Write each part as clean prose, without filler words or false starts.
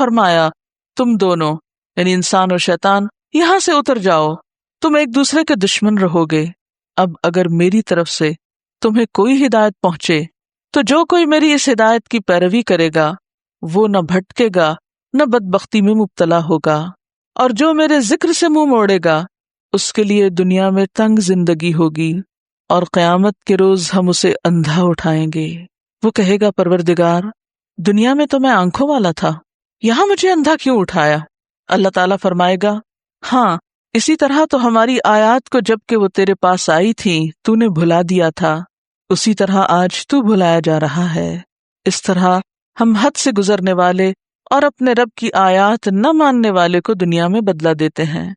فرمایا تم دونوں یعنی انسان اور شیطان یہاں سے اتر جاؤ، تم ایک دوسرے کے دشمن رہو گے۔ اب اگر میری طرف سے تمہیں کوئی ہدایت پہنچے تو جو کوئی میری اس ہدایت کی پیروی کرے گا وہ نہ بھٹکے گا نہ بدبختی میں مبتلا ہوگا، اور جو میرے ذکر سے منہ موڑے گا اس کے لیے دنیا میں تنگ زندگی ہوگی، اور قیامت کے روز ہم اسے اندھا اٹھائیں گے۔ وہ کہے گا پروردگار دنیا میں تو میں آنکھوں والا تھا، یہاں مجھے اندھا کیوں اٹھایا؟ اللہ تعالیٰ فرمائے گا ہاں اسی طرح تو ہماری آیات کو جب کہ وہ تیرے پاس آئی تھی تو نے بھلا دیا تھا، اسی طرح آج تو بھلایا جا رہا ہے۔ اس طرح ہم حد سے گزرنے والے اور اپنے رب کی آیات نہ ماننے والے کو دنیا میں بدلہ دیتے ہیں،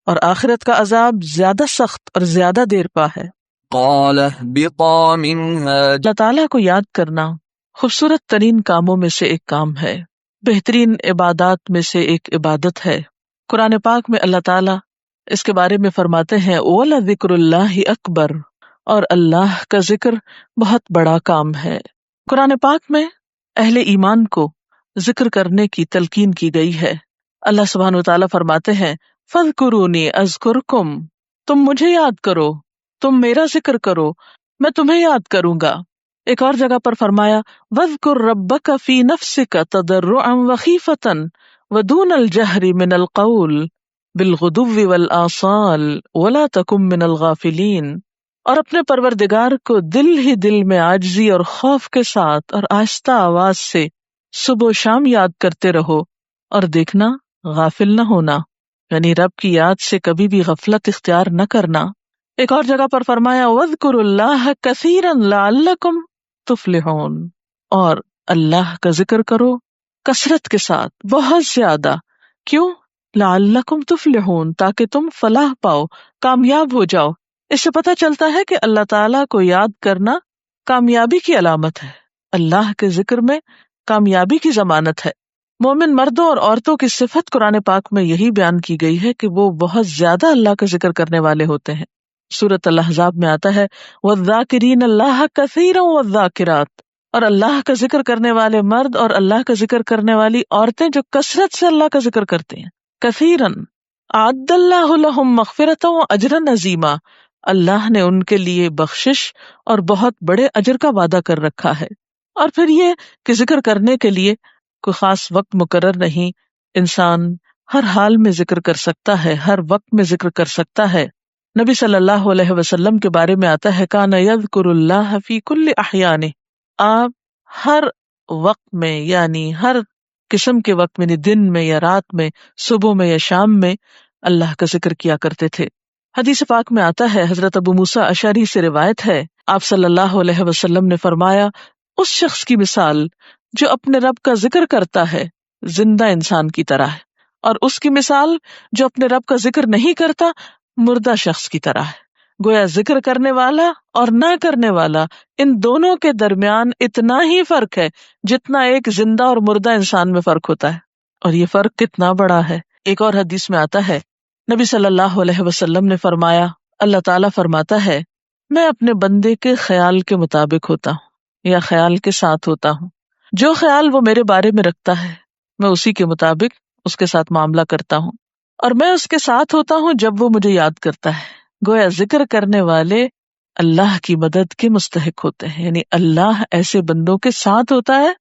اور آخرت کا عذاب زیادہ سخت اور زیادہ دیر پا ہے۔ قال اهبطا منها، اللہ تعالیٰ کو یاد کرنا خوبصورت ترین کاموں میں سے ایک کام ہے، بہترین عبادات میں سے ایک عبادت ہے۔ قرآن پاک میں اللہ تعالیٰ اس کے بارے میں فرماتے ہیں وَلَذِكْرُ اللَّهِ أَكْبَرُ، اور اللہ کا ذکر بہت بڑا کام ہے۔ قرآن پاک میں اہل ایمان کو ذکر کرنے کی تلقین کی گئی ہے۔ اللہ سبحانہ وتعالیٰ فرماتے ہیں فَاذْكُرُونِي أَذْكُرْكُمْ، تم مجھے یاد کرو، تم میرا ذکر کرو، میں تمہیں یاد کروں گا۔ ایک اور جگہ پر فرمایا وَاذْكُرْ رَبَّكَ فِي نَفْسِكَ تَضَرُّعًا وَخِيفَةً وَدُونَ الْجَهْرِ مِنَ الْقَوْلِ بِالْغُدُوِّ وَالْآصَالِ وَلَا تَكُن مِّنَ الْغَافِلِينَ، اور اپنے پروردگار کو دل ہی دل میں عاجزی اور خوف کے ساتھ اور آہستہ آواز سے صبح و شام یاد کرتے رہو، اور دیکھنا غافل نہ ہونا، یعنی رب کی یاد سے کبھی بھی غفلت اختیار نہ کرنا۔ ایک اور جگہ پر فرمایا وَاذْكُرُوا اللَّهَ كَثِيرًا لَعَلَّكُمْ تُفْلِحُونَ، اور اللہ کا ذکر کرو کثرت کے ساتھ، بہت زیادہ۔ کیوں؟ لَعَلَّكُمْ تُفْلِحُونَ، تاکہ تم فلاح پاؤ، کامیاب ہو جاؤ۔ اس سے پتہ چلتا ہے کہ اللہ تعالیٰ کو یاد کرنا کامیابی کی علامت ہے، اللہ کے ذکر میں کامیابی کی ضمانت ہے۔ مومن مردوں اور عورتوں کی صفت قرآن پاک میں یہی بیان کی گئی ہے کہ وہ بہت زیادہ اللہ کا ذکر کرنے والے ہوتے ہیں۔ سورۃ الاحزاب میں آتا ہے وَالذَّاکِرِینَ اللَّهَ كَثِيرًا وَالذَّاکِرَاتِ، اور اللہ کا ذکر کرنے والے مرد اور اللہ کا ذکر کرنے والی عورتیں جو کثرت سے اللہ کا ذکر کرتے ہیں۔ کثیرًا اعد اللہ لہم مغفرۃ واجرا عظیما، اللہ نے ان کے لیے بخشش اور بہت بڑے اجر کا وعدہ کر رکھا ہے۔ اور پھر یہ کہ ذکر کرنے کے لیے کوئی خاص وقت مقرر نہیں، انسان ہر حال میں ذکر کر سکتا ہے، ہر وقت میں ذکر کر سکتا ہے۔ نبی صلی اللہ علیہ وسلم کے بارے میں آتا ہے کان یذکر اللہ فی کل احیانہ، آپ ہر وقت میں یعنی ہر قسم کے وقت میں، یعنی دن میں یا رات میں، صبح میں یا شام میں اللہ کا ذکر کیا کرتے تھے۔ حدیث پاک میں آتا ہے، حضرت ابو موسیٰ اشعری سے روایت ہے، آپ صلی اللہ علیہ وسلم نے فرمایا اس شخص کی مثال جو اپنے رب کا ذکر کرتا ہے زندہ انسان کی طرح ہے، اور اس کی مثال جو اپنے رب کا ذکر نہیں کرتا مردہ شخص کی طرح ہے۔ گویا ذکر کرنے والا اور نہ کرنے والا، ان دونوں کے درمیان اتنا ہی فرق ہے جتنا ایک زندہ اور مردہ انسان میں فرق ہوتا ہے، اور یہ فرق کتنا بڑا ہے۔ ایک اور حدیث میں آتا ہے، نبی صلی اللہ علیہ وسلم نے فرمایا، اللہ تعالیٰ فرماتا ہے میں اپنے بندے کے خیال کے مطابق ہوتا ہوں یا خیال کے ساتھ ہوتا ہوں، جو خیال وہ میرے بارے میں رکھتا ہے میں اسی کے مطابق اس کے ساتھ معاملہ کرتا ہوں، اور میں اس کے ساتھ ہوتا ہوں جب وہ مجھے یاد کرتا ہے۔ گویا ذکر کرنے والے اللہ کی مدد کے مستحق ہوتے ہیں، یعنی اللہ ایسے بندوں کے ساتھ ہوتا ہے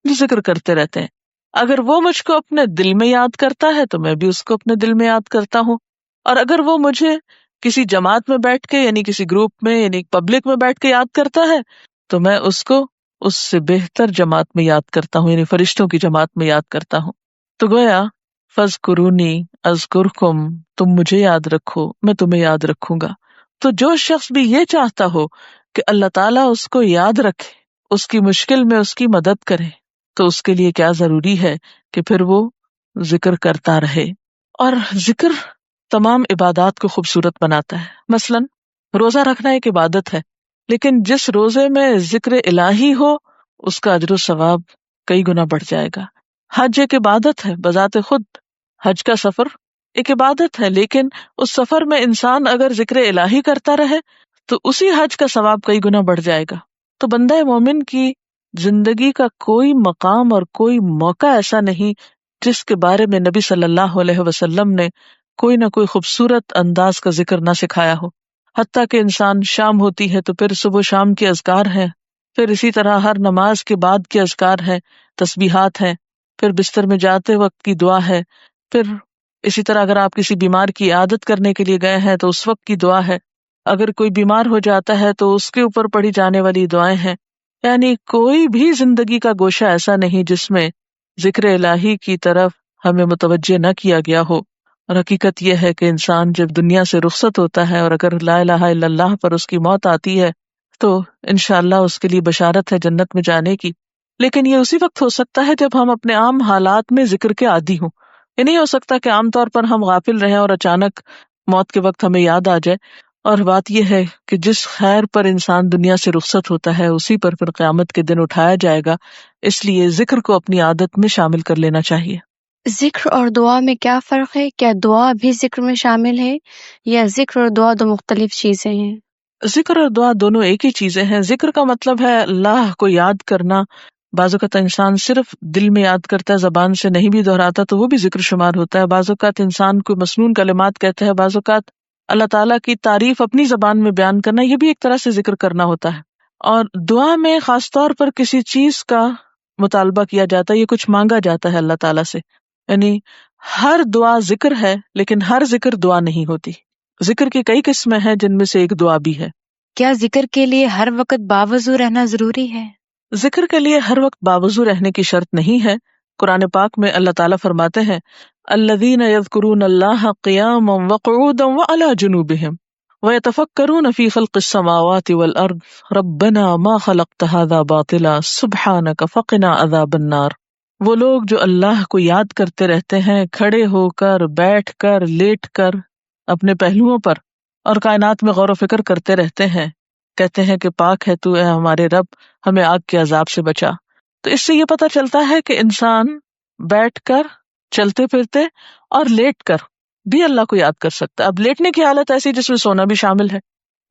جو ذکر کرتے رہتے ہیں۔ اگر وہ مجھ کو اپنے دل میں یاد کرتا ہے تو میں بھی اس کو اپنے دل میں یاد کرتا ہوں، اور اگر وہ مجھے کسی جماعت میں بیٹھ کے یعنی کسی گروپ میں یعنی پبلک میں بیٹھ کے یاد کرتا ہے تو میں اس کو اس سے بہتر جماعت میں یاد کرتا ہوں، یعنی فرشتوں کی جماعت میں یاد کرتا ہوں۔ تو گویا فَاذْكُرُونِي أَذْكُرْكُمْ، تم مجھے یاد رکھو میں تمہیں یاد رکھوں گا۔ تو جو شخص بھی یہ چاہتا ہو کہ اللہ تعالیٰ اس کو یاد رکھے، اس کی مشکل میں اس کی مدد کرے، تو اس کے لیے کیا ضروری ہے کہ پھر وہ ذکر کرتا رہے۔ اور ذکر تمام عبادات کو خوبصورت بناتا ہے۔ مثلا روزہ رکھنا ایک عبادت ہے، لیکن جس روزے میں ذکر الہی ہو اس کا اجر و ثواب کئی گنا بڑھ جائے گا۔ حج ایک عبادت ہے بذات خود، حج کا سفر ایک عبادت ہے، لیکن اس سفر میں انسان اگر ذکر الہی کرتا رہے تو اسی حج کا ثواب کئی گنا بڑھ جائے گا۔ تو بندہ مومن کی زندگی کا کوئی مقام اور کوئی موقع ایسا نہیں جس کے بارے میں نبی صلی اللہ علیہ وسلم نے کوئی نہ کوئی خوبصورت انداز کا ذکر نہ سکھایا ہو. حتیٰ کہ انسان شام ہوتی ہے تو پھر صبح و شام کے اذکار ہیں، پھر اسی طرح ہر نماز کے بعد کے اذکار ہیں، تسبیحات ہیں، پھر بستر میں جاتے وقت کی دعا ہے، پھر اسی طرح اگر آپ کسی بیمار کی عیادت کرنے کے لیے گئے ہیں تو اس وقت کی دعا ہے، اگر کوئی بیمار ہو جاتا ہے تو اس کے اوپر پڑھی جانے والی دعائیں ہیں. یعنی کوئی بھی زندگی کا گوشہ ایسا نہیں جس میں ذکر الہی کی طرف ہمیں متوجہ نہ کیا گیا ہو. اور حقیقت یہ ہے کہ انسان جب دنیا سے رخصت ہوتا ہے اور اگر لا الہ الا اللہ پر اس کی موت آتی ہے تو انشاءاللہ اس کے لیے بشارت ہے جنت میں جانے کی. لیکن یہ اسی وقت ہو سکتا ہے جب ہم اپنے عام حالات میں ذکر کے عادی ہوں. یہ نہیں ہو سکتا کہ عام طور پر ہم غافل رہیں اور اچانک موت کے وقت ہمیں یاد آ جائے. اور بات یہ ہے کہ جس خیر پر انسان دنیا سے رخصت ہوتا ہے اسی پر پھر قیامت کے دن اٹھایا جائے گا. اس لیے ذکر کو اپنی عادت میں شامل کر لینا چاہیے. ذکر اور دعا میں کیا فرق ہے؟ کیا دعا بھی ذکر میں شامل ہے یا ذکر اور دعا دو مختلف چیزیں ہیں؟ ذکر اور دعا دونوں ایک ہی چیزیں ہیں. ذکر کا مطلب ہے اللہ کو یاد کرنا. بعض اوقات انسان صرف دل میں یاد کرتا ہے، زبان سے نہیں بھی دہراتا تو وہ بھی ذکر شمار ہوتا ہے. بعض اوقات انسان کو مسنون کلمات کہتا ہے، بعض اوقات اللہ تعالیٰ کی تعریف اپنی زبان میں بیان کرنا، یہ بھی ایک طرح سے ذکر کرنا ہوتا ہے. اور دعا میں خاص طور پر کسی چیز کا مطالبہ کیا جاتا ہے، یہ کچھ مانگا جاتا ہے اللہ تعالیٰ سے. یعنی ہر دعا ذکر ہے لیکن ہر ذکر دعا نہیں ہوتی. ذکر کی کئی قسمیں ہیں جن میں سے ایک دعا بھی ہے. کیا ذکر کے لیے ہر وقت باوضو رہنا ضروری ہے؟ ذکر کے لیے ہر وقت باوضو رہنے کی شرط نہیں ہے. قرآن پاک میں اللہ تعالیٰ فرماتے ہیں الذین یذکرون اللہ قیاما وقعودا وعلی جنوبہم ویتفکرون فی خلق السماوات والارض ربنا ما خلقت ھذا باطلا سبحانک فقنا عذاب النار. وہ لوگ جو اللہ کو یاد کرتے رہتے ہیں کھڑے ہو کر، بیٹھ کر، لیٹ کر، اپنے پہلوؤں پر، اور کائنات میں غور و فکر کرتے رہتے ہیں، کہتے ہیں کہ پاک ہے تو اے ہمارے رب، ہمیں آگ کے عذاب سے بچا. تو اس سے یہ پتہ چلتا ہے کہ انسان بیٹھ کر، چلتے پھرتے اور لیٹ کر بھی اللہ کو یاد کر سکتا ہے. اب لیٹنے کی حالت ایسی جس میں سونا بھی شامل ہے.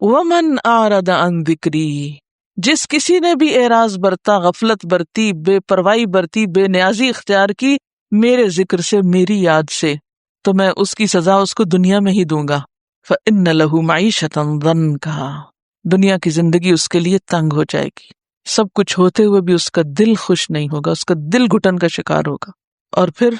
وَمَنْ أَعْرَضَ عَنْ ذِكْرِي، جس کسی نے بھی اعراض برتا، غفلت برتی، بے پرواہی برتی، بے نیازی اختیار کی میرے ذکر سے، میری یاد سے، تو میں اس کی سزا اس کو دنیا میں ہی دوں گا. فَإِنَّ لَهُ مَعِيشَةً ضَنْكَ، دنیا کی زندگی اس کے لیے تنگ ہو جائے گی. سب کچھ ہوتے ہوئے بھی اس کا دل خوش نہیں ہوگا، اس کا دل گھٹن کا شکار ہوگا. اور پھر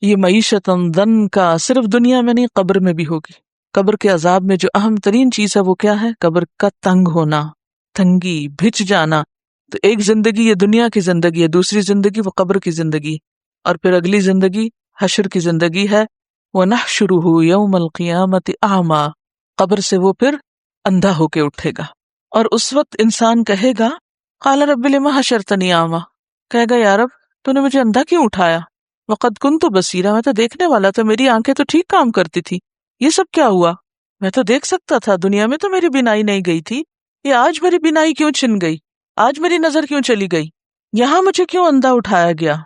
یہ معیشتاً ضنکا صرف دنیا میں نہیں قبر میں بھی ہوگی. قبر کے عذاب میں جو اہم ترین چیز ہے وہ کیا ہے؟ قبر کا تنگ ہونا، تنگی، بھچ جانا. تو ایک زندگی یہ دنیا کی زندگی ہے، دوسری زندگی وہ قبر کی زندگی، اور پھر اگلی زندگی حشر کی زندگی ہے. وَنَحْشُرُهُ يَوْمَ الْقِيَامَةِ أَعْمَى، قبر سے وہ پھر اندھا ہو کے اٹھے گا. اور اس وقت انسان کہے گا قال رب لما حشرتنی اعمی، کہے گا یا رب تو نے مجھے اندھا کیوں اٹھایا؟ وقد كنت بصیرا، میں تو دیکھنے والا تھا، میری آنکھیں تو ٹھیک کام کرتی تھی، یہ سب کیا ہوا؟ میں تو دیکھ سکتا تھا، دنیا میں تو میری بینائی نہیں گئی تھی، یہ آج میری بینائی کیوں چھن گئی؟ آج میری نظر کیوں چلی گئی؟ یہاں مجھے کیوں اندھا اٹھایا گیا؟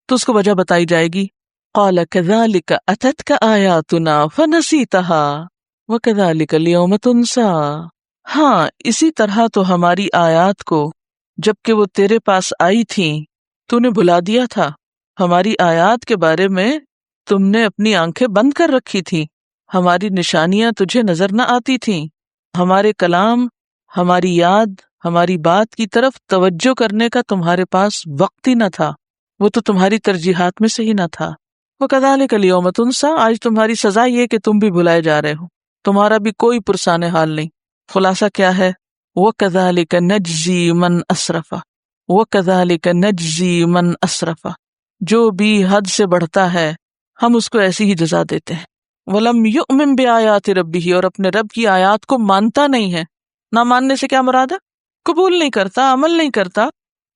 تو اس کو وجہ بتائی جائے گی. قال كذلك اتتك آیاتنا فنسیتها وكذلك اليوم تنسى، ہاں اسی طرح تو ہماری آیات کو جبکہ وہ تیرے پاس آئی تھیں تو نے بھلا دیا تھا. ہماری آیات کے بارے میں تم نے اپنی آنکھیں بند کر رکھی تھی، ہماری نشانیاں تجھے نظر نہ آتی تھیں، ہمارے کلام، ہماری یاد، ہماری بات کی طرف توجہ کرنے کا تمہارے پاس وقت ہی نہ تھا، وہ تو تمہاری ترجیحات میں سے ہی نہ تھا. وَكَذَلِكَ الْيَوْمَ تُنسَىٰ، آج تمہاری سزا یہ کہ تم بھی بھلائے جا رہے ہو، تمہارا بھی کوئی پرسان حال نہیں. خلاصہ کیا ہے؟ وَكَذَلِكَ نَجْزِي مَنْ أَسْرَفَ، وَكَذَلِكَ نَجْزِي مَنْ أَسْرَفَ، جو بھی حد سے بڑھتا ہے ہم اس کو ایسی ہی جزا دیتے ہیں. وَلَمْ يُؤْمِن بِآيَاتِ رَبِّهِ، اور اپنے رب کی آیات کو مانتا نہیں ہے. نہ ماننے سے کیا مراد ہے؟ قبول نہیں کرتا، عمل نہیں کرتا.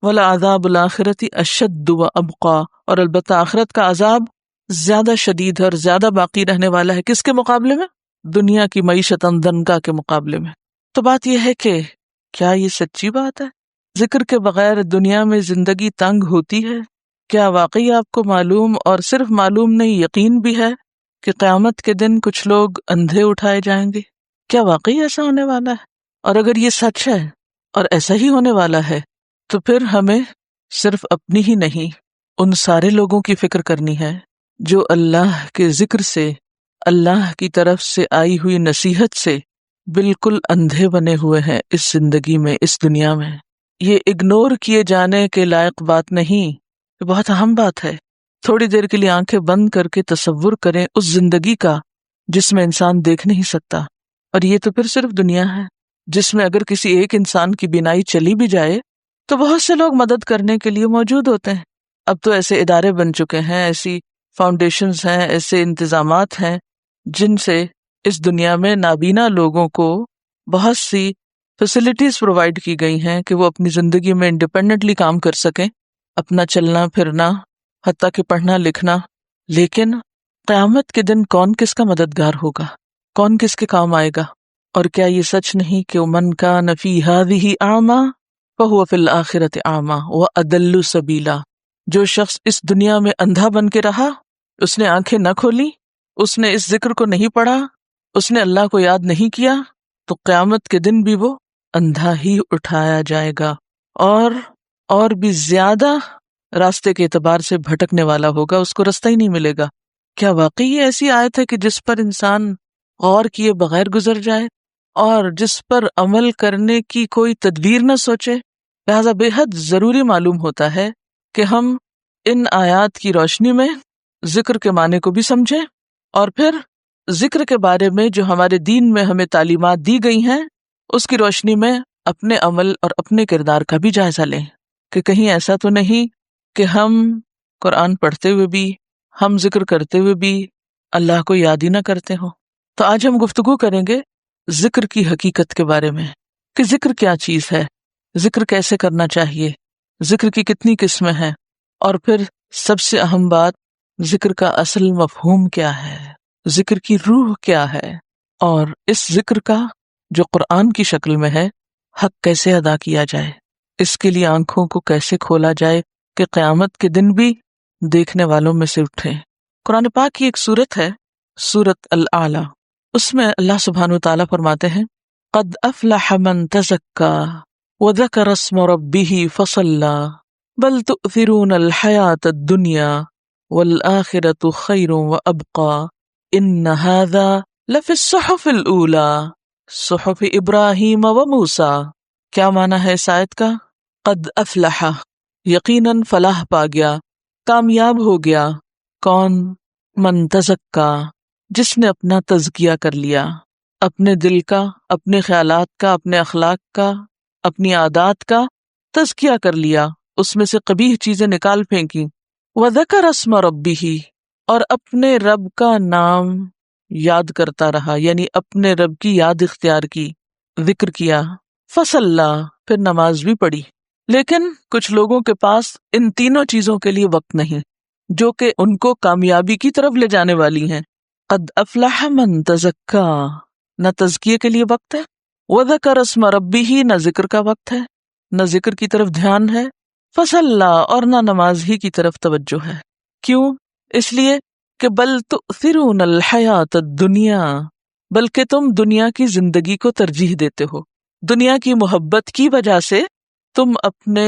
وَلَعَذَابُ الْآخِرَةِ أَشَدُّ وَأَبْقَىٰ، اور البتہ آخرت کا عذاب زیادہ شدید ہے اور زیادہ باقی رہنے والا ہے. کس کے مقابلے میں؟ دنیا کی معیشت ضنکا کے مقابلے میں. تو بات یہ ہے کہ کیا یہ سچی بات ہے؟ ذکر کے بغیر دنیا میں زندگی تنگ ہوتی ہے؟ کیا واقعی آپ کو معلوم، اور صرف معلوم نہیں یقین بھی ہے کہ قیامت کے دن کچھ لوگ اندھے اٹھائے جائیں گے؟ کیا واقعی ایسا ہونے والا ہے؟ اور اگر یہ سچ ہے اور ایسا ہی ہونے والا ہے تو پھر ہمیں صرف اپنی ہی نہیں ان سارے لوگوں کی فکر کرنی ہے جو اللہ کے ذکر سے، اللہ کی طرف سے آئی ہوئی نصیحت سے بالکل اندھے بنے ہوئے ہیں اس زندگی میں، اس دنیا میں. یہ اگنور کیے جانے کے لائق بات نہیں، یہ بہت اہم بات ہے. تھوڑی دیر کے لیے آنکھیں بند کر کے تصور کریں اس زندگی کا جس میں انسان دیکھ نہیں سکتا، اور یہ تو پھر صرف دنیا ہے جس میں اگر کسی ایک انسان کی بینائی چلی بھی جائے تو بہت سے لوگ مدد کرنے کے لیے موجود ہوتے ہیں. اب تو ایسے ادارے بن چکے ہیں، ایسی فاؤنڈیشنز ہیں، ایسے انتظامات ہیں جن سے اس دنیا میں نابینا لوگوں کو بہت سی فیسلٹیز پرووائڈ کی گئی ہیں کہ وہ اپنی زندگی میں انڈیپینڈنٹلی کام کر سکیں، اپنا چلنا پھرنا، حتیٰ کہ پڑھنا لکھنا. لیکن قیامت کے دن کون کس کا مددگار ہوگا، کون کس کے کام آئے گا؟ اور کیا یہ سچ نہیں کہ من کان فی ہذہ اعمی فہو فی الآخرۃ اعمی واضل سبیلا؟ جو شخص اس دنیا میں اندھا بن کے رہا، اس نے آنکھیں نہ کھولی، اس نے اس ذکر کو نہیں پڑھا، اس نے اللہ کو یاد نہیں کیا، تو قیامت کے دن بھی وہ اندھا ہی اٹھایا جائے گا، اور بھی زیادہ راستے کے اعتبار سے بھٹکنے والا ہوگا، اس کو راستہ ہی نہیں ملے گا. کیا واقعی یہ ایسی آیت ہے کہ جس پر انسان غور کیے بغیر گزر جائے اور جس پر عمل کرنے کی کوئی تدبیر نہ سوچے؟ لہذا بے حد ضروری معلوم ہوتا ہے کہ ہم ان آیات کی روشنی میں ذکر کے معنی کو بھی سمجھیں، اور پھر ذکر کے بارے میں جو ہمارے دین میں ہمیں تعلیمات دی گئی ہیں اس کی روشنی میں اپنے عمل اور اپنے کردار کا بھی جائزہ لیں کہ کہیں ایسا تو نہیں کہ ہم قرآن پڑھتے ہوئے بھی، ہم ذکر کرتے ہوئے بھی اللہ کو یاد ہی نہ کرتے ہوں. تو آج ہم گفتگو کریں گے ذکر کی حقیقت کے بارے میں کہ ذکر کیا چیز ہے، ذکر کیسے کرنا چاہیے، ذکر کی کتنی قسمیں ہیں، اور پھر سب سے اہم بات، ذکر کا اصل مفہوم کیا ہے، ذکر کی روح کیا ہے، اور اس ذکر کا جو قرآن کی شکل میں ہے حق کیسے ادا کیا جائے، اس کے لیے آنکھوں کو کیسے کھولا جائے کہ قیامت کے دن بھی دیکھنے والوں میں سے اٹھیں. قرآن پاک کی ایک سورت ہے، سورت الاعلیٰ، اس میں اللہ سبحانہ وتعالیٰ فرماتے ہیں قد افلح من تزکا وذکر اسم ربہ فصلی بل تؤثرون الحیاۃ الدنیا والآخرۃ خیر وابقی ان ھذا لفی الصحف الاولی صحف ابراہیم وموسیٰ. کیا معنی ہے اس آیت کا؟ قد افلح، یقیناً فلاح پا گیا، کامیاب ہو گیا. کون؟ من تزکا، جس نے اپنا تزکیہ کر لیا، اپنے دل کا، اپنے خیالات کا، اپنے اخلاق کا، اپنی عادات کا تزکیہ کر لیا، اس میں سے قبیح چیزیں نکال پھینکی. وذکر اسم ربہ، اور اپنے رب کا نام یاد کرتا رہا، یعنی اپنے رب کی یاد اختیار کی، ذکر کیا. فصلی، پھر نماز بھی پڑھی. لیکن کچھ لوگوں کے پاس ان تینوں چیزوں کے لیے وقت نہیں جو کہ ان کو کامیابی کی طرف لے جانے والی ہیں. قد افلح من تزکا، نہ تزکیے کے لیے وقت ہے، وذکر اسم ربہ، نہ ذکر کا وقت ہے، نہ ذکر کی طرف دھیان ہے، فصلی، اور نہ نماز ہی کی طرف توجہ ہے. کیوں؟ اس لیے کہ بل تؤثرون الحیات الدنیا، بلکہ تم دنیا کی زندگی کو ترجیح دیتے ہو. دنیا کی محبت کی وجہ سے تم اپنے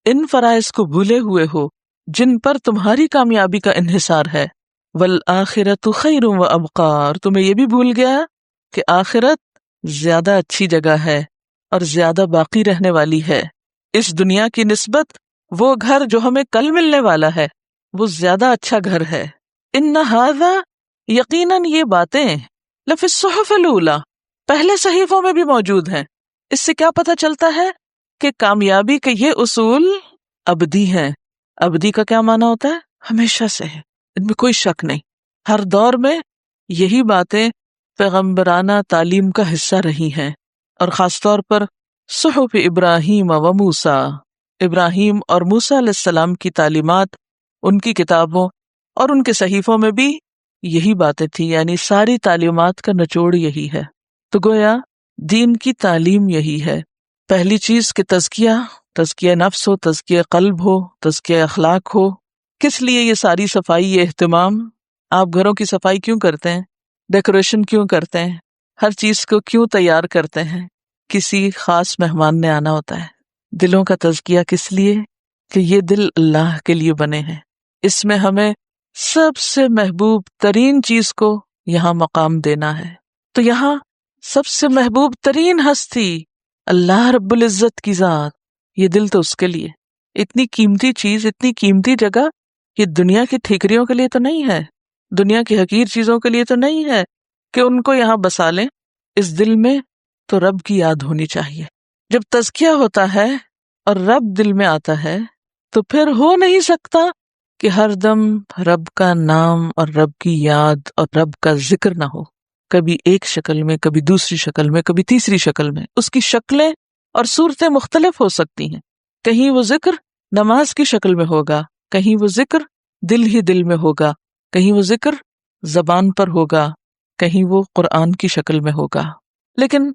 ان فرائض کو بھولے ہوئے ہو جن پر تمہاری کامیابی کا انحصار ہے. والآخرۃ خیر وابقی، اور تمہیں یہ بھی بھول گیا کہ آخرت زیادہ اچھی جگہ ہے اور زیادہ باقی رہنے والی ہے. اس دنیا کی نسبت وہ گھر جو ہمیں کل ملنے والا ہے وہ زیادہ اچھا گھر ہے. ان ھذا، یقیناً یہ باتیں، لفی الصحف الاولی، پہلے صحیفوں میں بھی موجود ہیں. اس سے کیا پتہ چلتا ہے کہ کامیابی کے یہ اصول ابدی ہیں. ابدی کا کیا معنی ہوتا ہے؟ ہمیشہ سے ہے، ان میں کوئی شک نہیں. ہر دور میں یہی باتیں پیغمبرانہ تعلیم کا حصہ رہی ہیں، اور خاص طور پر صحف ابراہیم و موسیٰ، ابراہیم اور موسیٰ علیہ السلام کی تعلیمات، ان کی کتابوں اور ان کے صحیفوں میں بھی یہی باتیں تھیں. یعنی ساری تعلیمات کا نچوڑ یہی ہے. تو گویا دین کی تعلیم یہی ہے. پہلی چیز کہ تزکیہ نفس ہو، تزکیہ قلب ہو، تزکیہ اخلاق ہو. کس لیے یہ ساری صفائی، یہ اہتمام؟ آپ گھروں کی صفائی کیوں کرتے ہیں؟ ڈیکوریشن کیوں کرتے ہیں؟ ہر چیز کو کیوں تیار کرتے ہیں؟ کسی خاص مہمان نے آنا ہوتا ہے. دلوں کا تزکیہ کس لیے؟ کہ یہ دل اللہ کے لیے بنے ہیں. اس میں ہمیں سب سے محبوب ترین چیز کو یہاں مقام دینا ہے. تو یہاں سب سے محبوب ترین ہستی اللہ رب العزت کی ذات، یہ دل تو اس کے لیے. اتنی قیمتی چیز، اتنی قیمتی جگہ، یہ دنیا کی ٹھیکریوں کے لیے تو نہیں ہے، دنیا کی حقیر چیزوں کے لیے تو نہیں ہے کہ ان کو یہاں بسا لیں. اس دل میں تو رب کی یاد ہونی چاہیے. جب تزکیہ ہوتا ہے اور رب دل میں آتا ہے تو پھر ہو نہیں سکتا کہ ہر دم رب کا نام اور رب کی یاد اور رب کا ذکر نہ ہو. کبھی ایک شکل میں، کبھی دوسری شکل میں، کبھی تیسری شکل میں. اس کی شکلیں اور صورتیں مختلف ہو سکتی ہیں. کہیں وہ ذکر نماز کی شکل میں ہوگا، کہیں وہ ذکر دل ہی دل میں ہوگا، کہیں وہ ذکر زبان پر ہوگا، کہیں وہ قرآن کی شکل میں ہوگا. لیکن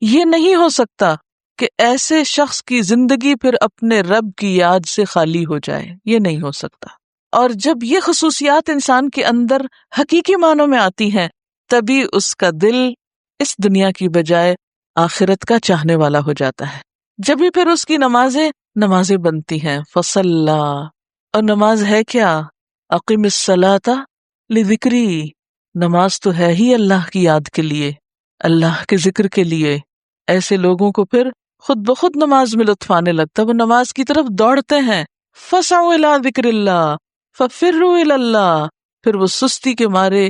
یہ نہیں ہو سکتا کہ ایسے شخص کی زندگی پھر اپنے رب کی یاد سے خالی ہو جائے، یہ نہیں ہو سکتا. اور جب یہ خصوصیات انسان کے اندر حقیقی معنوں میں آتی ہیں تبھی اس کا دل اس دنیا کی بجائے آخرت کا چاہنے والا ہو جاتا ہے. جب بھی پھر اس کی نمازیں بنتی ہیں. فصلا، اور نماز ہے کیا؟ اقم الصلاۃ لذکری، نماز تو ہے ہی اللہ کی یاد کے لیے، اللہ کے ذکر کے لیے. ایسے لوگوں کو پھر خود بخود نماز میں لطف آنے لگتا ہے، وہ نماز کی طرف دوڑتے ہیں. فسعوا الی ذکر اللہ ففروا الی اللہ، پھر وہ سستی کے مارے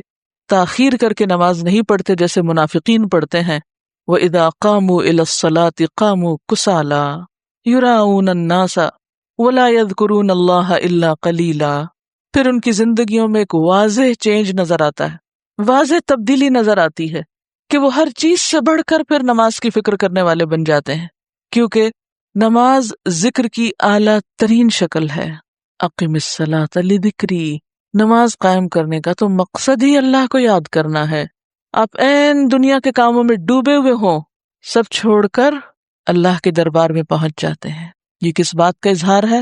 تاخیر کر کے نماز نہیں پڑھتے جیسے منافقین پڑھتے ہیں. وَإِذَا قَامُوا إِلَى الصَّلَاةِ قَامُوا كُسَالَىٰ يُرَاءُونَ النَّاسَ وَلَا يَذْكُرُونَ اللَّهَ إِلَّا قَلِيلًا. پھر ان کی زندگیوں میں ایک واضح چینج نظر آتا ہے، واضح تبدیلی نظر آتی ہے کہ وہ ہر چیز سے بڑھ کر پھر نماز کی فکر کرنے والے بن جاتے ہیں، کیونکہ نماز ذکر کی اعلیٰ ترین شکل ہے. اقم الصلاۃ لذکری، نماز قائم کرنے کا تو مقصد ہی اللہ کو یاد کرنا ہے. آپ این دنیا کے کاموں میں ڈوبے ہوئے ہوں، سب چھوڑ کر اللہ کے دربار میں پہنچ جاتے ہیں. یہ کس بات کا اظہار ہے؟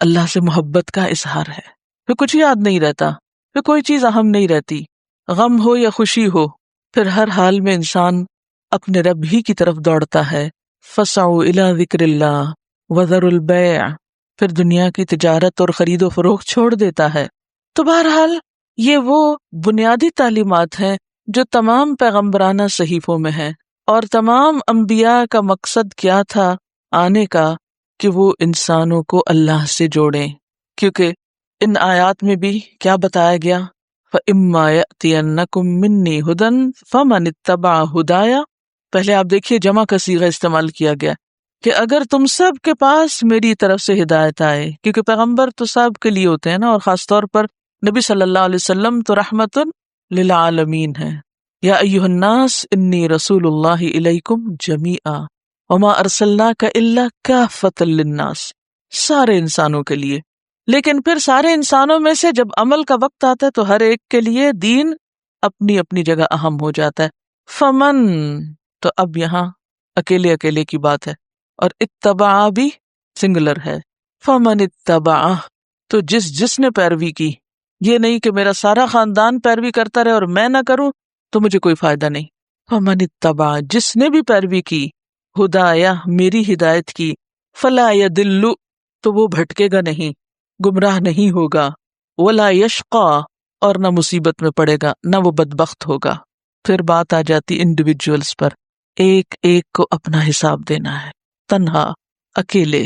اللہ سے محبت کا اظہار ہے. پھر کچھ یاد نہیں رہتا، پھر کوئی چیز اہم نہیں رہتی، غم ہو یا خوشی ہو، پھر ہر حال میں انسان اپنے رب ہی کی طرف دوڑتا ہے. فسعوا الی ذکر اللہ وذروا البیع، پھر دنیا کی تجارت اور خرید و فروخت چھوڑ دیتا ہے. تو بہرحال یہ وہ بنیادی تعلیمات ہیں جو تمام پیغمبرانہ صحیفوں میں ہیں، اور تمام انبیاء کا مقصد کیا تھا آنے کا کہ وہ انسانوں کو اللہ سے جوڑیں. کیونکہ ان آیات میں بھی کیا بتایا گیا؟ فَإِمَّا يَأْتِيَنَّكُم مِّنِّي هُدًى فَمَنِ اتَّبَعَ هُدَايَ. پہلے آپ دیکھیے جمع کا صیغہ استعمال کیا گیا کہ اگر تم سب کے پاس میری طرف سے ہدایت آئے، کیونکہ پیغمبر تو سب کے لیے ہوتے ہیں نا، اور خاص طور پر نبی صلی اللہ علیہ وسلم تو رحمت للعالمین ہے. یا ایھا الناس انی رسول اللہ الیکم جمیعا وما ارسلناک الا کافۃ للناس، سارے انسانوں کے لیے. لیکن پھر سارے انسانوں میں سے جب عمل کا وقت آتا ہے تو ہر ایک کے لیے دین اپنی اپنی جگہ اہم ہو جاتا ہے. فمن، تو اب یہاں اکیلے اکیلے کی بات ہے، اور اتبع بھی سنگولر ہے. فمن اتبع، تو جس نے پیروی کی. یہ نہیں کہ میرا سارا خاندان پیروی کرتا رہے اور میں نہ کروں تو مجھے کوئی فائدہ نہیں. فمن اتبع، جس نے بھی پیروی کی، ہدایا، میری ہدایت کی، فلا یضل، تو وہ بھٹکے گا نہیں، گمراہ نہیں ہوگا، ولا یشقا، اور نہ مصیبت میں پڑے گا، نہ وہ بدبخت ہوگا. پھر بات آ جاتی انڈیویجولز پر، ایک ایک کو اپنا حساب دینا ہے، تنہا، اکیلے.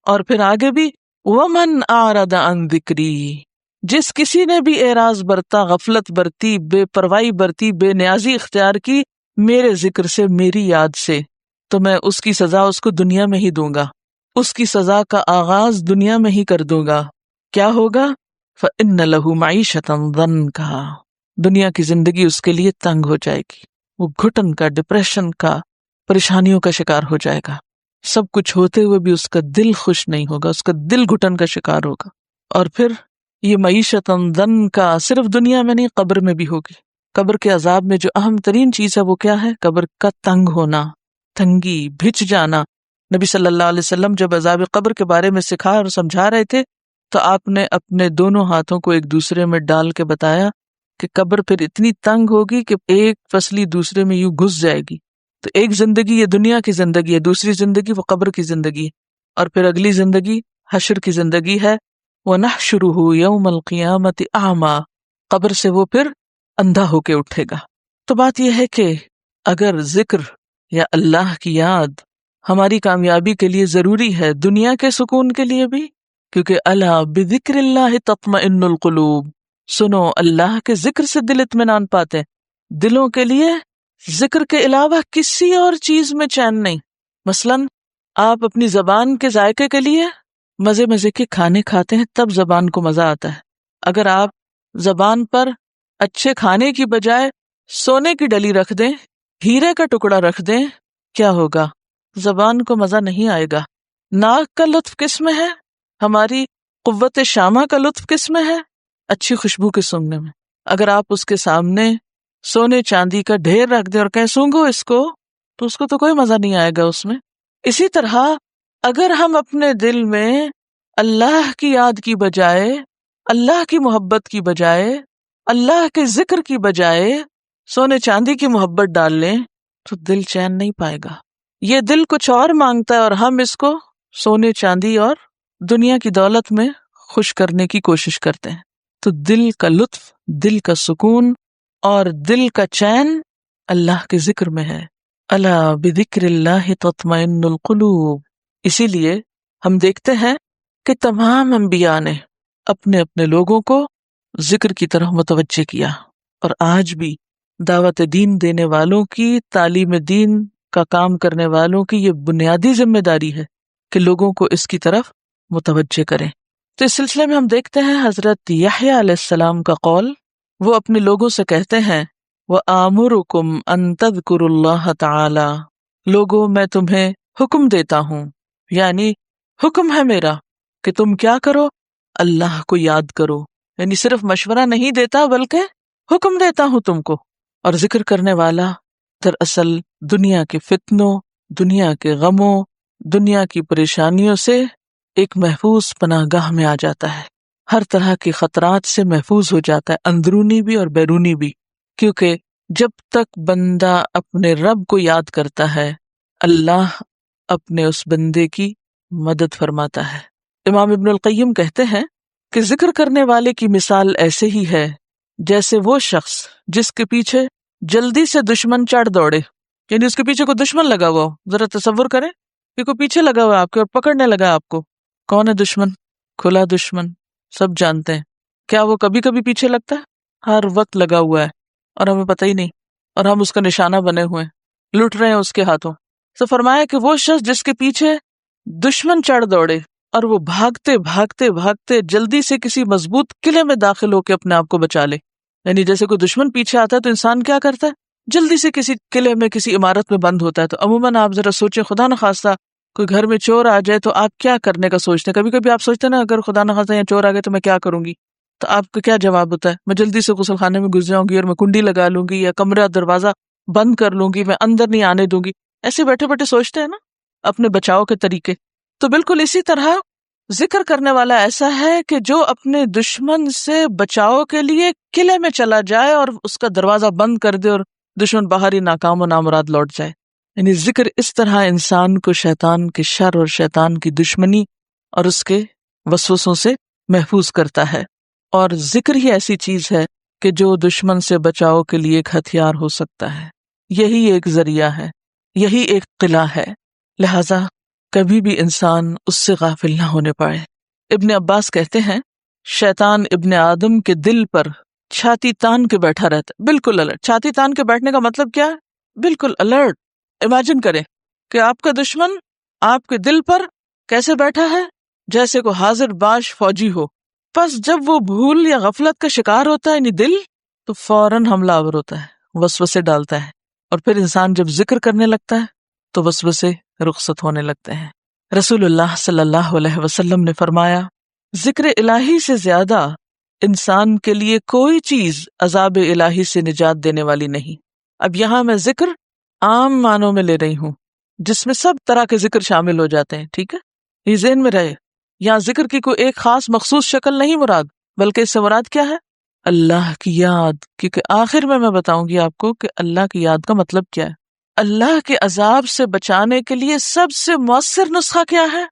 اور پھر آگے بھی ومن اعرض عن ذکری، جس کسی نے بھی اعراض برتا، غفلت برتی، بے پرواہی برتی، بے نیازی اختیار کی میرے ذکر سے، میری یاد سے، تو میں اس کی سزا اس کو دنیا میں ہی دوں گا، اس کی سزا کا آغاز دنیا میں ہی کر دوں گا. کیا ہوگا؟ فإن له معیشۃ ضنکا، دنیا کی زندگی اس کے لیے تنگ ہو جائے گی، وہ گھٹن کا، ڈپریشن کا، پریشانیوں کا شکار ہو جائے گا. سب کچھ ہوتے ہوئے بھی اس کا دل خوش نہیں ہوگا، اس کا دل گھٹن کا شکار ہوگا. اور پھر یہ معیشت ضنکا صرف دنیا میں نہیں، قبر میں بھی ہوگی. قبر کے عذاب میں جو اہم ترین چیز ہے وہ کیا ہے؟ قبر کا تنگ ہونا، تنگی، بھچ جانا. نبی صلی اللہ علیہ وسلم جب عذاب قبر کے بارے میں سکھا اور سمجھا رہے تھے تو آپ نے اپنے دونوں ہاتھوں کو ایک دوسرے میں ڈال کے بتایا کہ قبر پھر اتنی تنگ ہوگی کہ ایک پسلی دوسرے میں یوں گھس جائے گی. تو ایک زندگی یہ دنیا کی زندگی ہے، دوسری زندگی وہ قبر کی زندگی ہے، اور پھر اگلی زندگی حشر کی زندگی ہے. وَنَحْشُرُهُ يَوْمَ الْقِيَامَةِ أَعْمَى، قبر سے وہ پھر اندھا ہو کے اٹھے گا۔ تو بات یہ ہے کہ اگر ذکر یا اللہ کی یاد ہماری کامیابی کے لیے ضروری ہے، دنیا کے سکون کے لیے بھی، کیونکہ الا بذکر اللہ تطمئن القلوب، سنو اللہ کے ذکر سے دل اطمینان پاتے ہیں۔ دلوں کے لیے ذکر کے علاوہ کسی اور چیز میں چین نہیں۔ مثلاً آپ اپنی زبان کے ذائقے کے لیے مزے مزے کے کھانے کھاتے ہیں، تب زبان کو مزہ آتا ہے۔ اگر آپ زبان پر اچھے کھانے کی بجائے سونے کی ڈلی رکھ دیں، ہیرے کا ٹکڑا رکھ دیں، کیا ہوگا؟ زبان کو مزہ نہیں آئے گا۔ ناک کا لطف کس میں ہے؟ ہماری قوت شامہ کا لطف کس میں ہے؟ اچھی خوشبو کے سونگنے میں۔ اگر آپ اس کے سامنے سونے چاندی کا ڈھیر رکھ دیں اور کہیں سونگو اس کو، تو اس کو تو کوئی مزہ نہیں آئے گا اس میں۔ اسی طرح اگر ہم اپنے دل میں اللہ کی یاد کی بجائے، اللہ کی محبت کی بجائے، اللہ کے ذکر کی بجائے سونے چاندی کی محبت ڈال لیں تو دل چین نہیں پائے گا۔ یہ دل کچھ اور مانگتا ہے اور ہم اس کو سونے چاندی اور دنیا کی دولت میں خوش کرنے کی کوشش کرتے ہیں۔ تو دل کا لطف، دل کا سکون اور دل کا چین اللہ کے ذکر میں ہے۔ الا بذکر اللہ تطمئن القلوب۔ اسی لیے ہم دیکھتے ہیں کہ تمام انبیاء نے اپنے اپنے لوگوں کو ذکر کی طرف متوجہ کیا، اور آج بھی دعوت دین دینے والوں کی، تعلیم دین کا کام کرنے والوں کی یہ بنیادی ذمہ داری ہے کہ لوگوں کو اس کی طرف متوجہ کریں۔ تو اس سلسلے میں ہم دیکھتے ہیں حضرت یحییٰ علیہ السلام کا قول، وہ اپنے لوگوں سے کہتے ہیں وَآمُرُكُمْ أَن تَذْكُرُوا اللَّهَ تَعَالَى، لوگوں میں تمہیں حکم دیتا ہوں، یعنی حکم ہے میرا کہ تم کیا کرو؟ اللہ کو یاد کرو۔ یعنی صرف مشورہ نہیں دیتا بلکہ حکم دیتا ہوں تم کو۔ اور ذکر کرنے والا دراصل دنیا کے فتنوں، دنیا کے غموں، دنیا کی پریشانیوں سے ایک محفوظ پناہ گاہ میں آ جاتا ہے، ہر طرح کے خطرات سے محفوظ ہو جاتا ہے، اندرونی بھی اور بیرونی بھی، کیونکہ جب تک بندہ اپنے رب کو یاد کرتا ہے، اللہ اپنے اس بندے کی مدد فرماتا ہے۔ امام ابن القیم کہتے ہیں کہ ذکر کرنے والے کی مثال ایسے ہی ہے جیسے وہ شخص جس کے پیچھے جلدی سے دشمن چڑھ دوڑے، یعنی اس کے پیچھے کوئی دشمن لگا ہوا ہو۔ ذرا تصور کریں کہ کوئی پیچھے لگا ہوا ہے آپ کے اور پکڑنے لگا آپ کو۔ کون ہے دشمن؟ کھلا دشمن، سب جانتے ہیں۔ کیا وہ کبھی کبھی پیچھے لگتا ہے؟ ہر وقت لگا ہوا ہے اور ہمیں پتہ ہی نہیں، اور ہم اس کا نشانہ بنے ہوئے ہیں، لٹ رہے ہیں اس کے ہاتھوں۔ تو فرمایا کہ وہ شخص جس کے پیچھے دشمن چڑھ دوڑے اور وہ بھاگتے بھاگتے بھاگتے جلدی سے کسی مضبوط قلعے میں داخل ہو کے اپنے آپ کو بچا لے، یعنی جیسے کوئی دشمن پیچھے آتا ہے تو انسان کیا کرتا ہے؟ جلدی سے کسی قلعے میں، کسی عمارت میں بند ہوتا ہے۔ تو عموماً آپ ذرا سوچیں، خدا نخواستہ کوئی گھر میں چور آ جائے تو آپ کیا کرنے کا سوچتے ہیں؟ کبھی کبھی آپ سوچتے ہیں نا، اگر خدا نخواستہ یا چور آ گئے تو میں کیا کروں گی؟ تو آپ کا کیا جواب ہوتا ہے؟ میں جلدی سے غسل خانے میں گھس جاؤں گی اور میں کنڈی لگا لوں گی، یا کمرہ دروازہ بند کر لوں گی، میں اندر نہیں آنے دوں گی۔ ایسے بیٹھے بیٹھے سوچتے ہیں نا اپنے بچاؤ کے طریقے۔ تو بالکل اسی طرح ذکر کرنے والا ایسا ہے کہ جو اپنے دشمن سے بچاؤ کے لیے قلعے میں چلا جائے اور اس کا دروازہ بند کر دے اور دشمن باہر ہی ناکام و نامراد لوٹ جائے۔ یعنی ذکر اس طرح انسان کو شیطان کے شر اور شیطان کی دشمنی اور اس کے وسوسوں سے محفوظ کرتا ہے۔ اور ذکر ہی ایسی چیز ہے کہ جو دشمن سے بچاؤ کے لیے ایک ہتھیار ہو سکتا ہے، یہی ایک ذریعہ ہے، یہی ایک قلعہ ہے، لہذا کبھی بھی انسان اس سے غافل نہ ہونے پائے۔ ابن عباس کہتے ہیں شیطان ابن آدم کے دل پر چھاتی تان کے بیٹھا رہتا ہے، بالکل الرٹ۔ چھاتی تان کے بیٹھنے کا مطلب کیا ہے؟ بالکل الرٹ۔ امیجن کریں کہ آپ کا دشمن آپ کے دل پر کیسے بیٹھا ہے؟ جیسے کوئی حاضر باش فوجی ہو۔ پس جب وہ بھول یا غفلت کا شکار ہوتا ہے، یعنی دل، تو فوراً حملہ آور ہوتا ہے، وسوسے ڈالتا ہے، اور پھر انسان جب ذکر کرنے لگتا ہے تو وسوسے رخصت ہونے لگتے ہیں۔ رسول اللہ صلی اللہ علیہ وسلم نے فرمایا، ذکر الہی سے زیادہ انسان کے لیے کوئی چیز عذاب الہی سے نجات دینے والی نہیں۔ اب یہاں میں ذکر عام معنوں میں لے رہی ہوں، جس میں سب طرح کے ذکر شامل ہو جاتے ہیں، ٹھیک ہے؟ یہ ذہن میں رہے، یہاں ذکر کی کوئی ایک خاص مخصوص شکل نہیں مراد، بلکہ اس سے مراد کیا ہے؟ اللہ کی یاد۔ کیونکہ آخر میں بتاؤں گی آپ کو کہ اللہ کی یاد کا مطلب کیا ہے۔ اللہ کے عذاب سے بچانے کے لیے سب سے مؤثر نسخہ کیا ہے؟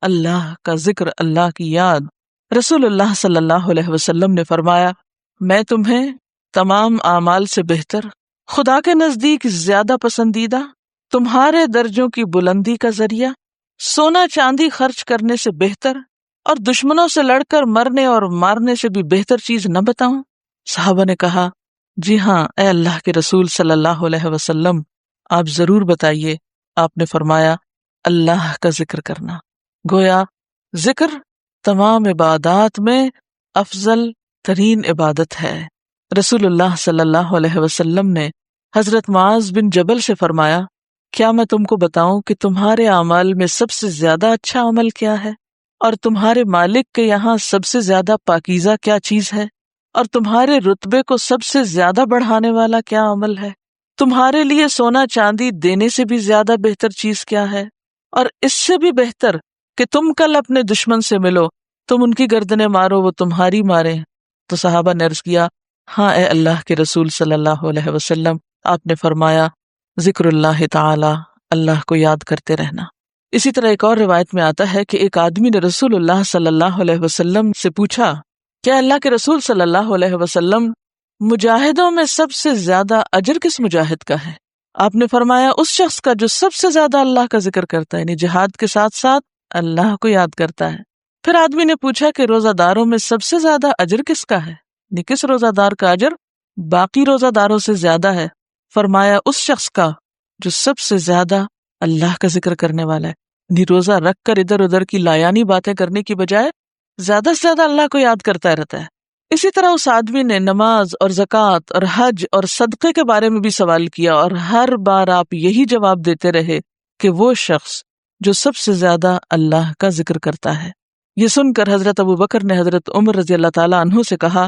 اللہ کا ذکر، اللہ کی یاد۔ رسول اللہ صلی اللہ علیہ وسلم نے فرمایا، میں تمہیں تمام اعمال سے بہتر، خدا کے نزدیک زیادہ پسندیدہ، تمہارے درجوں کی بلندی کا ذریعہ، سونا چاندی خرچ کرنے سے بہتر اور دشمنوں سے لڑ کر مرنے اور مارنے سے بھی بہتر چیز نہ بتاؤں؟ صحابہ نے کہا جی ہاں اے اللہ کے رسول صلی اللہ علیہ وسلم، آپ ضرور بتائیے۔ آپ نے فرمایا اللہ کا ذکر کرنا۔ گویا ذکر تمام عبادات میں افضل ترین عبادت ہے۔ رسول اللہ صلی اللہ علیہ وسلم نے حضرت معاذ بن جبل سے فرمایا کیا میں تم کو بتاؤں کہ تمہارے اعمال میں سب سے زیادہ اچھا عمل کیا ہے، اور تمہارے مالک کے یہاں سب سے زیادہ پاکیزہ کیا چیز ہے، اور تمہارے رتبے کو سب سے زیادہ بڑھانے والا کیا عمل ہے؟ تمہارے لیے سونا چاندی دینے سے بھی زیادہ بہتر چیز کیا ہے، اور اس سے بھی بہتر کہ تم کل اپنے دشمن سے ملو، تم ان کی گردنیں مارو وہ تمہاری ماریں؟ تو صحابہ نے عرض کیا ہاں اے اللہ کے رسول صلی اللہ علیہ وسلم۔ آپ نے فرمایا ذکر اللہ تعالی، اللہ کو یاد کرتے رہنا۔ اسی طرح ایک اور روایت میں آتا ہے کہ ایک آدمی نے رسول اللہ صلی اللہ علیہ وسلم سے پوچھا کیا اللہ کے رسول صلی اللہ علیہ وسلم مجاہدوں میں سب سے زیادہ اجر کس مجاہد کا ہے؟ آپ نے فرمایا اس شخص کا جو سب سے زیادہ اللہ کا ذکر کرتا ہے، یعنی جہاد کے ساتھ ساتھ اللہ کو یاد کرتا ہے۔ پھر آدمی نے پوچھا کہ روزہ داروں میں سب سے زیادہ اجر کس کا ہے، یعنی کس روزہ دار کا اجر باقی روزہ داروں سے زیادہ ہے؟ فرمایا اس شخص کا جو سب سے زیادہ اللہ کا ذکر کرنے والا ہے، یعنی روزہ رکھ کر ادھر ادھر کی لایانی باتیں کرنے کی بجائے زیادہ سے زیادہ اللہ کو یاد کرتا رہتا ہے۔ اسی طرح اس آدمی نے نماز اور زکوٰۃ اور حج اور صدقے کے بارے میں بھی سوال کیا، اور ہر بار آپ یہی جواب دیتے رہے کہ وہ شخص جو سب سے زیادہ اللہ کا ذکر کرتا ہے۔ یہ سن کر حضرت ابو بکر نے حضرت عمر رضی اللہ تعالیٰ عنہ سے کہا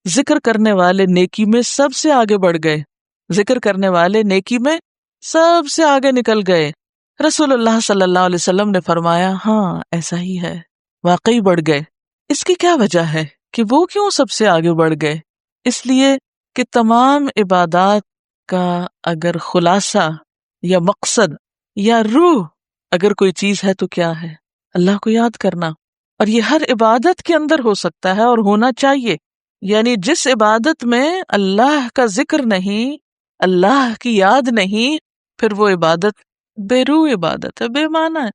ذکر کرنے والے نیکی میں سب سے آگے بڑھ گئے، ذکر کرنے والے نیکی میں سب سے آگے نکل گئے۔ رسول اللہ صلی اللہ علیہ وسلم نے فرمایا ہاں ایسا ہی ہے، واقعی بڑھ گئے۔ اس کی کیا وجہ ہے کہ وہ کیوں سب سے آگے بڑھ گئے؟ اس لیے کہ تمام عبادات کا اگر خلاصہ یا مقصد یا روح اگر کوئی چیز ہے تو کیا ہے؟ اللہ کو یاد کرنا، اور یہ ہر عبادت کے اندر ہو سکتا ہے اور ہونا چاہیے۔ یعنی جس عبادت میں اللہ کا ذکر نہیں، اللہ کی یاد نہیں، پھر وہ عبادت بے روح عبادت ہے، بے معنی ہے۔